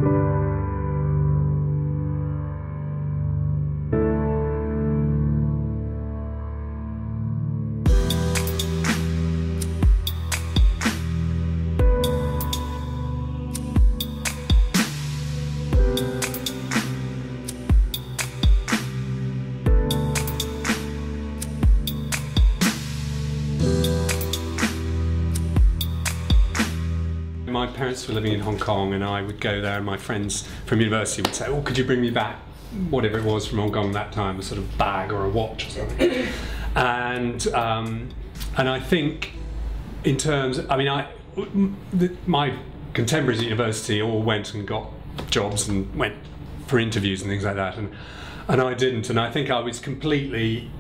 My parents were living in Hong Kong, and I would go there, and my friends from university would say, "Oh, could you bring me back whatever it was from Hong Kong that time, a sort of bag or a watch or something?" and I think, in terms, I mean, my contemporaries at university all went and got jobs and went for interviews and things like that, and I didn't, and I think I was completely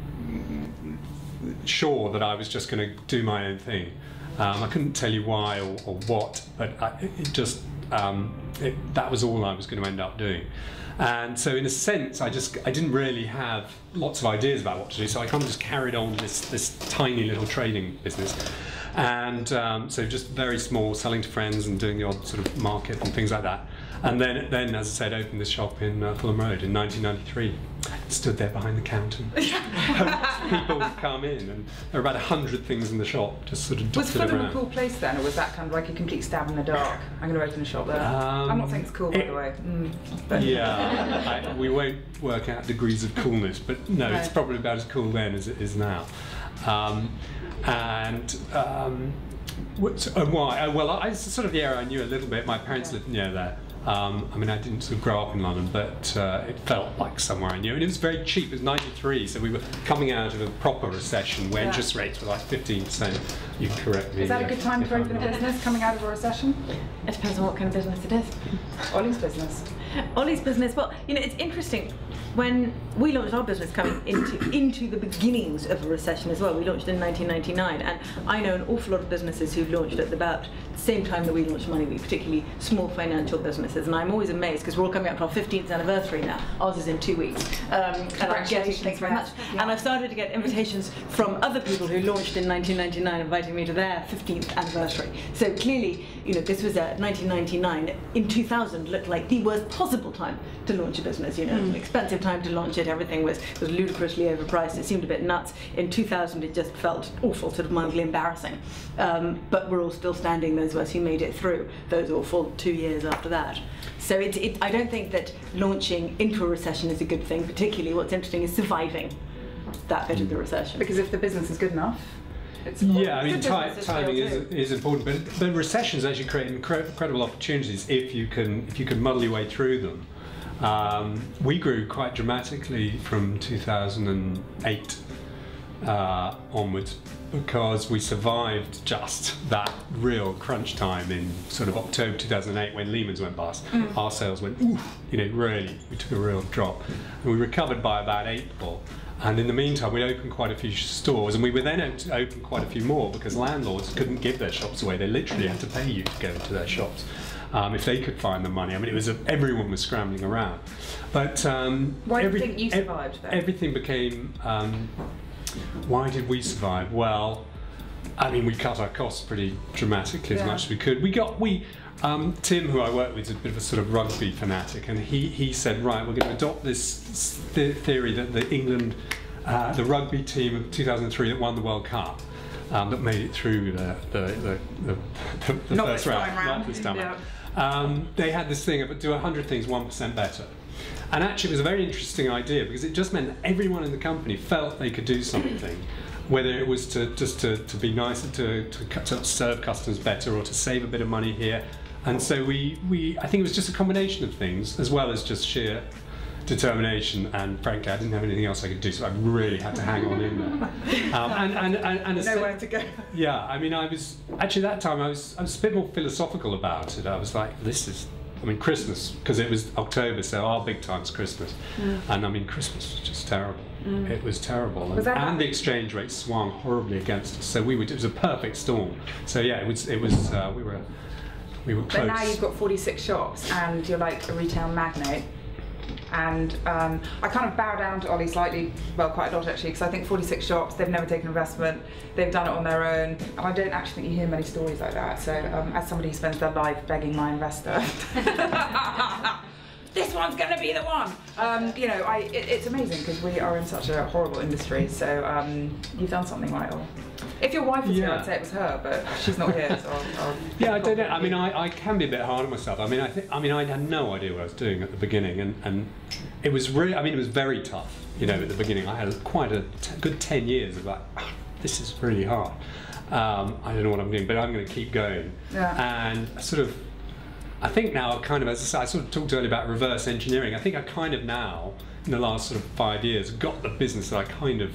sure that I was just going to do my own thing. I couldn't tell you why or what, but that was all I was going to end up doing. And so in a sense, I didn't really have lots of ideas about what to do, so I kind of just carried on this tiny little trading business. And so just very small, selling to friends and doing the odd sort of market and things like that. And then as I said, opened this shop in Fulham Road in 1993. Stood there behind the counter. People would come in, and there were about 100 things in the shop, just sort of dotted around. Was Fulham a cool place then, or was that kind of like a complete stab in the dark? I'm going to open a shop there. I'm not saying it's cool, by the way. Yeah, we won't work out degrees of coolness, but no, it's probably about as cool then as it is now. Why? Well, it's sort of the area I knew a little bit. My parents lived near there. I mean, I didn't sort of grow up in London, but it felt like somewhere I knew. And it was very cheap. It was 93, so we were coming out of a proper recession where interest rates were like 15%. You can correct me. Is that a good time to open a business, coming out of a recession? It depends on what kind of business it is. Ollie's business. Ollie's business, well, you know, it's interesting. When we launched our business coming into the beginnings of a recession as well, we launched in 1999, and I know an awful lot of businesses who launched at about the same time that we launched MoneyWeek, particularly small financial businesses, and I'm always amazed because we're all coming up to our 15th anniversary now. Ours is in 2 weeks. And I'm getting, thanks very much. Yeah. And I've started to get invitations from other people who launched in 1999 inviting me to their 15th anniversary. So clearly, you know, this was 1999. In 2000 looked like the worst possible time to launch a business, you know, expensive time to launch it, everything was ludicrously overpriced, it seemed a bit nuts. In 2000 it just felt awful, sort of mildly embarrassing. But we're all still standing, those of us who made it through those awful 2 years after that. So I don't think that launching into a recession is a good thing, particularly what's interesting is surviving that bit of the recession. Because if the business is good enough, yeah, I mean, timing is important, but recessions actually create incredible opportunities if you can muddle your way through them. We grew quite dramatically from 2008 onwards because we survived just that real crunch time in sort of October 2008 when Lehman's went bust. Our sales went, oof, you know, really, we took a real drop. And we recovered by about April. And in the meantime, we opened quite a few stores, and we were then able to open quite a few more because landlords couldn't give their shops away. They literally had to pay you to go into their shops if they could find the money. I mean, it was everyone was scrambling around. But why do you think you survived then? Everything became. Why did we survive? Well, I mean, we cut our costs pretty dramatically as much as we could. Tim, who I work with, is a bit of a sort of rugby fanatic, and he said, right, we're going to adopt this theory that the rugby team of 2003 that won the World Cup, that made it through the first round, this time. They had this thing of do 100 things 1% better. And actually it was a very interesting idea because it just meant that everyone in the company felt they could do something, whether it was to be nicer, to serve customers better, or to save a bit of money here. And so I think it was just a combination of things, as well as just sheer determination, and frankly I didn't have anything else I could do, so I really had to hang on in there. And nowhere to go. Yeah, I mean, I was actually that time I was a bit more philosophical about it. I was like, this is, I mean, Christmas, because it was October, so our big time's Christmas, and I mean, Christmas was just terrible. It was terrible, and the exchange rate swung horribly against us. So it was a perfect storm. So yeah, we were close. But now you've got 46 shops, and you're like a retail magnate. And I kind of bow down to Ollie slightly, well, quite a lot actually, because I think 46 shops, they've never taken investment, they've done it on their own, and I don't actually think you hear many stories like that. So as somebody who spends their life begging my investor, this one's going to be the one. You know, it's amazing because we are in such a horrible industry. So you've done something right. If your wife was here, I'd say it was her, but she's not here. So yeah, I don't know. I mean, I can be a bit hard on myself. I mean, I had no idea what I was doing at the beginning, and it was really. I mean, it was very tough. You know, at the beginning, I had quite a good 10 years of like, oh, this is really hard. I don't know what I'm doing, but I'm going to keep going. Yeah. And sort of. I think now, kind of, as I sort of talked earlier about reverse engineering, I think I kind of now, in the last sort of 5 years, got the business that I kind of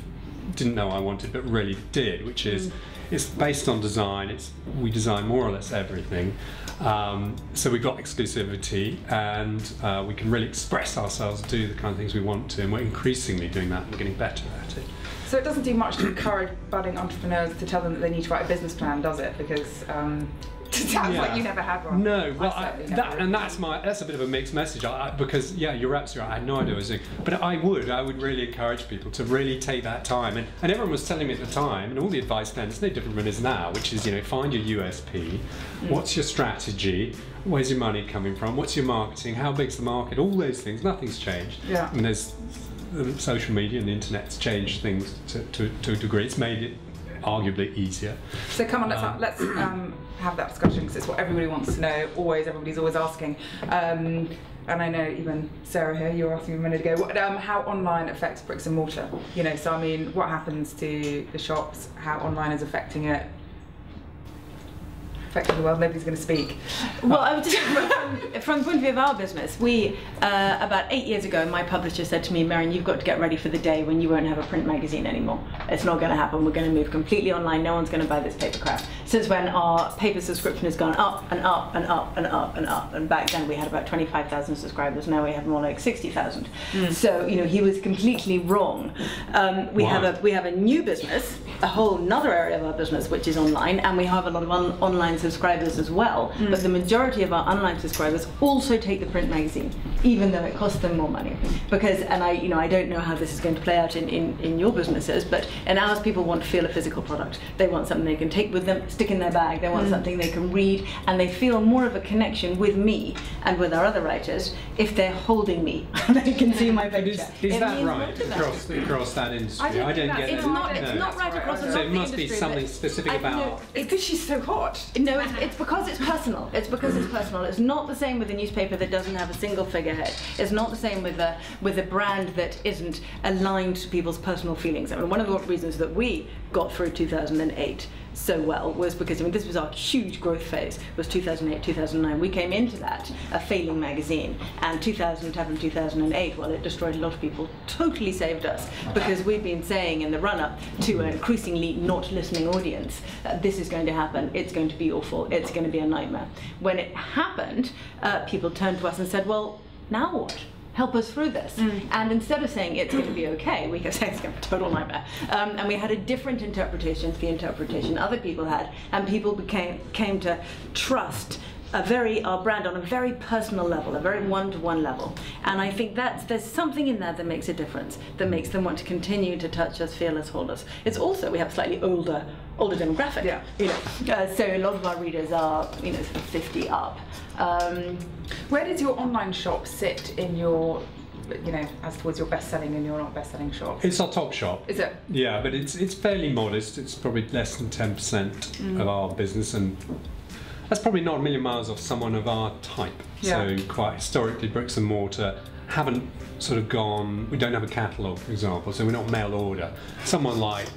didn't know I wanted, but really did, which is, it's based on design. We design more or less everything. So we've got exclusivity, and we can really express ourselves, do the kind of things we want to, and we're increasingly doing that and getting better at it. So it doesn't do much to encourage budding entrepreneurs to tell them that they need to write a business plan, does it? Because it sounds like you never had one. No, well, that's a bit of a mixed message. Because you're absolutely right. I had no idea what I was doing, but I would really encourage people to really take that time. And everyone was telling me at the time, and all the advice then is no different than it is now, which is, you know, find your USP. What's your strategy? Where's your money coming from? What's your marketing? How big's the market? All those things. Nothing's changed. Yeah. And there's social media and the internet's changed things to a degree. It's made it arguably easier. So come on, let's have that discussion, because it's what everybody wants to know. Everybody's always asking. And I know even Sarah here, you were asking a minute ago, how online affects bricks and mortar. You know, so I mean, what happens to the shops? How online is affecting it? Affecting the world. Nobody's going to speak. Well, I would just from the point of view of our business, we about 8 years ago, my publisher said to me, Merryn, you've got to get ready for the day when you won't have a print magazine anymore. It's not going to happen. We're going to move completely online. No one's going to buy this paper crap. Since when our paper subscription has gone up and up and up and up and up, and back then we had about 25,000 subscribers. Now we have more like 60,000. So you know, he was completely wrong. We have a new business, a whole another area of our business which is online, and we have a lot of online subscribers as well. But the majority of our online subscribers also take the print magazine, even though it costs them more money. Because, and I don't know how this is going to play out in your businesses, but in ours, people want to feel a physical product. They want something they can take with them, stick in their bag. They want something they can read, and they feel more of a connection with me and with our other writers if they're holding me and they can see my picture. Is that right across that industry? I don't get it. It's not right across the industry. So it must be something specific about. It's because she's so hot. No, it's because it's personal. It's because it's personal. It's not the same with a newspaper that doesn't have a single figurehead. It's not the same with a brand that isn't aligned to people's personal feelings. I mean, one of the reasons that we got through 2008 so well was because, I mean, this was our huge growth phase, was 2008, 2009. We came into that a failing magazine, and 2007, 2008, well, it destroyed a lot of people, totally saved us, because we've been saying in the run-up to an increasingly not listening audience, this is going to happen, it's going to be awful, it's going to be a nightmare. When it happened, people turned to us and said, well, now what? Help us through this. And instead of saying it's going to be okay, we could say it's going to be a total nightmare. And we had a different interpretation to the interpretation other people had, and people came to trust our brand on a very personal level, a very one-to-one level. And I think there's something in that makes a difference, that makes them want to continue to touch us, feel us, hold us. It's also, we have a slightly older demographic. Yeah. You know, so a lot of our readers are, you know, sort of 50 up. Where does your online shop sit in your, you know, as towards your best-selling and your not best-selling shop? It's our top shop. Is it? Yeah, but it's fairly modest. It's probably less than 10% of our business, and that's probably not a million miles off someone of our type. Yeah. So quite historically, bricks and mortar haven't sort of gone. We don't have a catalogue, for example, so we're not mail order. Someone like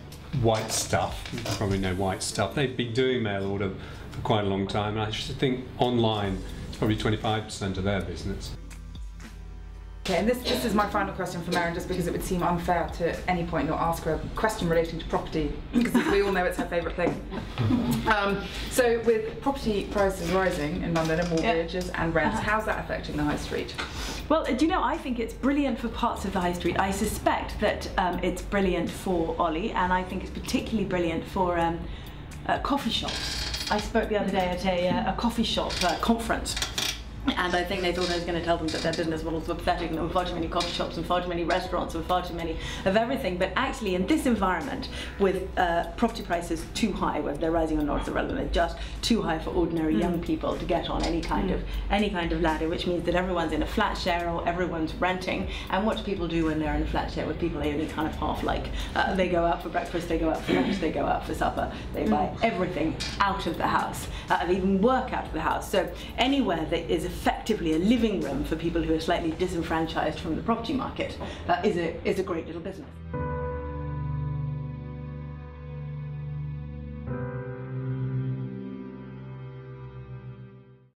White Stuff, you probably know White Stuff. They've been doing mail order for quite a long time, and I just think online it's probably 25% of their business. Okay, and this is my final question for Merryn, just because it would seem unfair to any point not ask her a question relating to property, because we all know it's her favourite thing. So with property prices rising in London and mortgages and rents, how's that affecting the high street? Well, do you know, I think it's brilliant for parts of the high street. I suspect that it's brilliant for Ollie, and I think it's particularly brilliant for coffee shops. I spoke the other day at a coffee shop conference, And I think they thought I was going to tell them that their business models were pathetic and there were far too many coffee shops and far too many restaurants and far too many of everything. But actually in this environment, with property prices too high, whether they're rising or not is irrelevant, they're just too high for ordinary young people to get on any kind of ladder, which means that everyone's in a flat share or everyone's renting. And what do people do when they're in a flat share with people they only kind of half like? They go out for breakfast, they go out for lunch, they go out for supper, they buy everything out of the house, they even work out of the house. So anywhere that is effectively a living room for people who are slightly disenfranchised from the property market is a great little business.